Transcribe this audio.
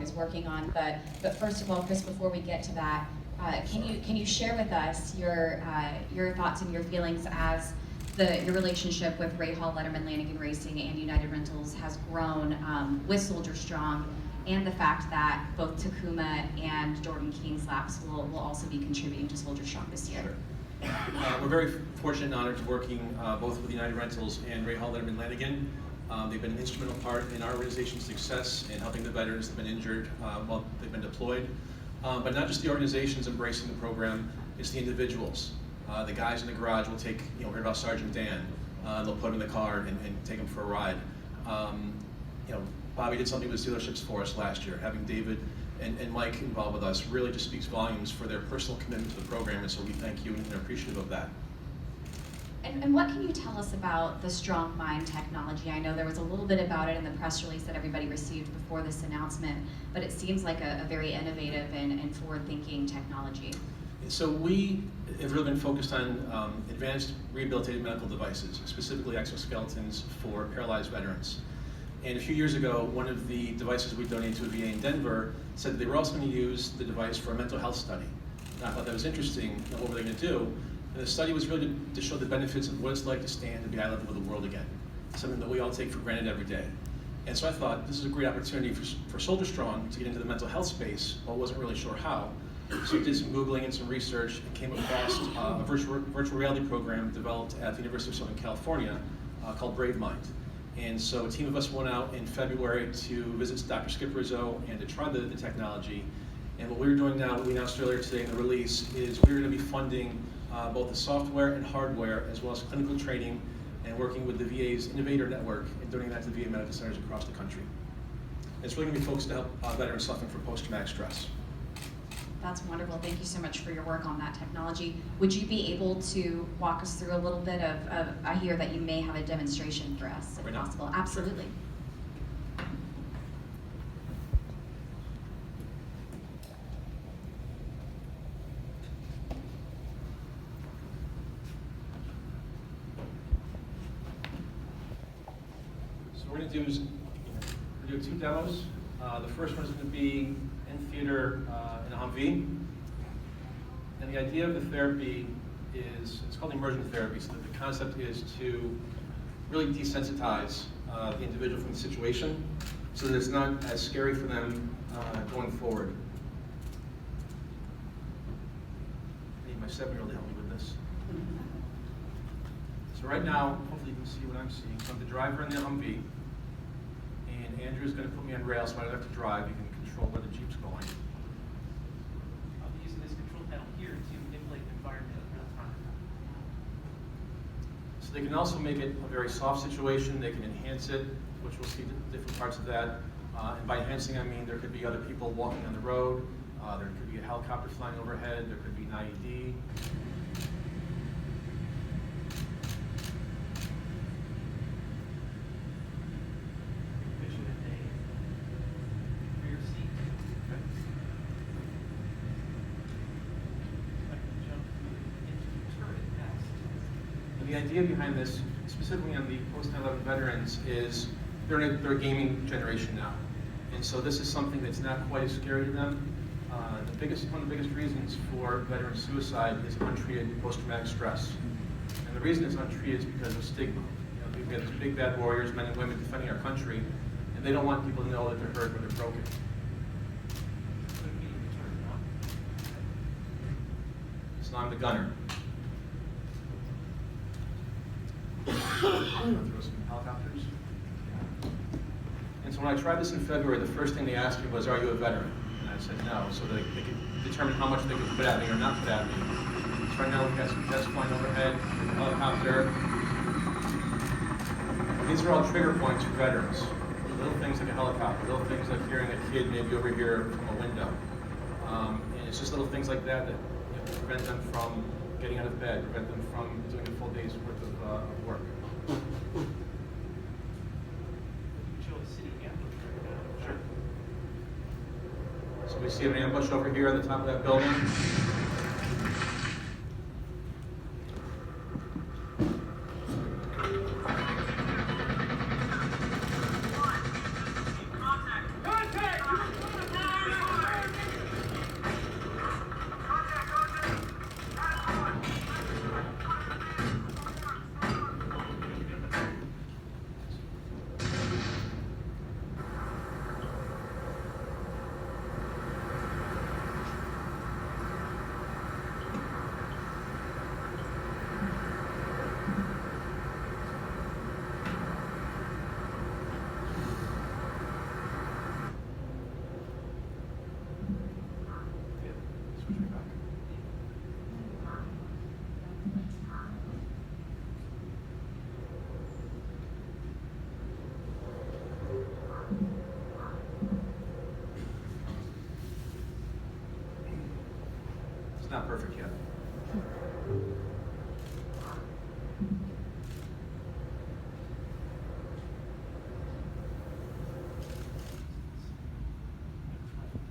is working on. But first of all, Chris, before we get to that, can you share with us your thoughts and your feelings as your relationship with Ray Hall, Letterman, Lanigan Racing, and United Rentals has grown with Soldier Strong, and the fact that both Takuma and Jordan King's laps will also be contributing to Soldier Strong this year? Sure. We're very fortunate and honored to working both with United Rentals and Ray Hall, Letterman, Lanigan. They've been an instrumental part in our organization's success in helping the veterans that have been injured while they've been deployed. But not just the organizations embracing the program, it's the individuals. The guys in the garage will take, heard about Sergeant Dan. They'll put him in the car and take him for a ride. Bobby did something with dealerships for us last year. Having David and Mike involved with us really just speaks volumes for their personal commitment to the program, and so we thank you and are appreciative of that. And what can you tell us about the Strong Mind technology? I know there was a little bit about it in the press release that everybody received before this announcement, but it seems like a very innovative and forward-thinking technology. So we have really been focused on advanced rehabilitative medical devices, specifically exoskeletons for paralyzed veterans. And a few years ago, one of the devices we donated to a VA in Denver said that they were also going to use the device for a mental health study. And I thought that was interesting. What were they going to do? And the study was really to show the benefits of what it's like to stand and be eye level with the world again, something that we all take for granted every day. And so I thought this is a great opportunity for Soldier Strong to get into the mental health space, but wasn't really sure how. So I did some Googling and some research and came across a virtual reality program developed at the University of Southern California called Bravemind. And so a team of us went out in February to visit Dr. Skip Rizzo and to try the technology. And what we're doing now, what we announced earlier today in the release, is we're going to be funding both the software and hardware, as well as clinical training, and working with the VA's Innovator Network and donating that to VA medical centers across the country. It's really going to be focused to help veterans suffering from post-traumatic stress. That's wonderful. Thank you so much for your work on that technology. Would you be able to walk us through a little bit of I hear that you may have a demonstration for us, if possible. Absolutely. So we're going to do two demos. The first one is going to be in theater in a Humvee. And the idea of the therapy is, it's called immersion therapy, so that the concept is to really desensitize the individual from the situation so that it's not as scary for them going forward. I need my 7-year-old to help me with this. So right now, hopefully you can see what I'm seeing. So I'm the driver in the Humvee, and Andrew's going to put me on rails so I don't have to drive. You can control where the Jeep's going. I'll be using this control panel here to manipulate the environment in real time. So they can also make it a very soft situation. They can enhance it, which we'll see different parts of that. And by enhancing, I mean there could be other people walking on the road. There could be a helicopter flying overhead. There could be an IED. The idea behind this, specifically on the post-9/11 veterans, is they're a gaming generation now. And so this is something that's not quite as scary to them. One of the biggest reasons for veteran suicide is untreated post-traumatic stress. And the reason it's untreated is because of stigma. We've got these big bad warriors, men and women, defending our country, and they don't want people to know that they're hurt or they're broken. So I'm the gunner. Throw some helicopters. And so when I tried this in February, the first thing they asked me was, "Are you a veteran?" And I said no, so they could determine how much they could put at me or not put at me. So right now we've got some jets flying overhead, a helicopter. These are all trigger points for veterans. Little things like a helicopter, little things like hearing a kid maybe over here from a window. And it's just little things like that prevent them from getting out of bed, prevent them from doing a full day's worth of work. Show the city ambush right now. Sure. So we see an ambush over here on the top of that building. It's not perfect yet.